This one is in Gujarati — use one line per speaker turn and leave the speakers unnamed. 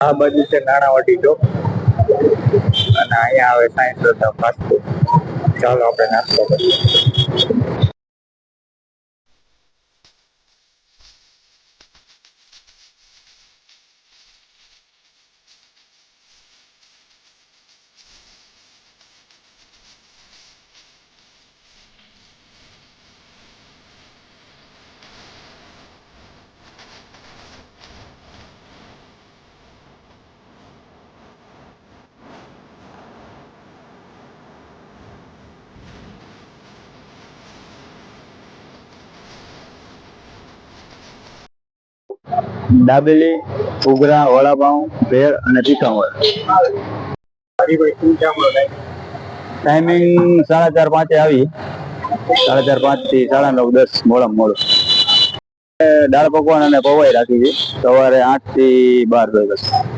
આ બાજુ છે નાણાવટી ચોક અને અહીંયા આવે સાયન્સ શ્રદ્ધા ફાસ્ટ ફૂડ. ચાલો આપણે નાસ્તો કરીએ. દાબેલી, ઘૂઘરા, વડાપાઉં, ભેળ અને તીખામણ. ટાઈમિંગ 4:30-5 આવી. 4:30-5 થી 9:30-10 મોડામાં મોડું. દાળ પકવાન અને પૌવાઈ રાખી છે સવારે 8 થી 12 વાગ્યા.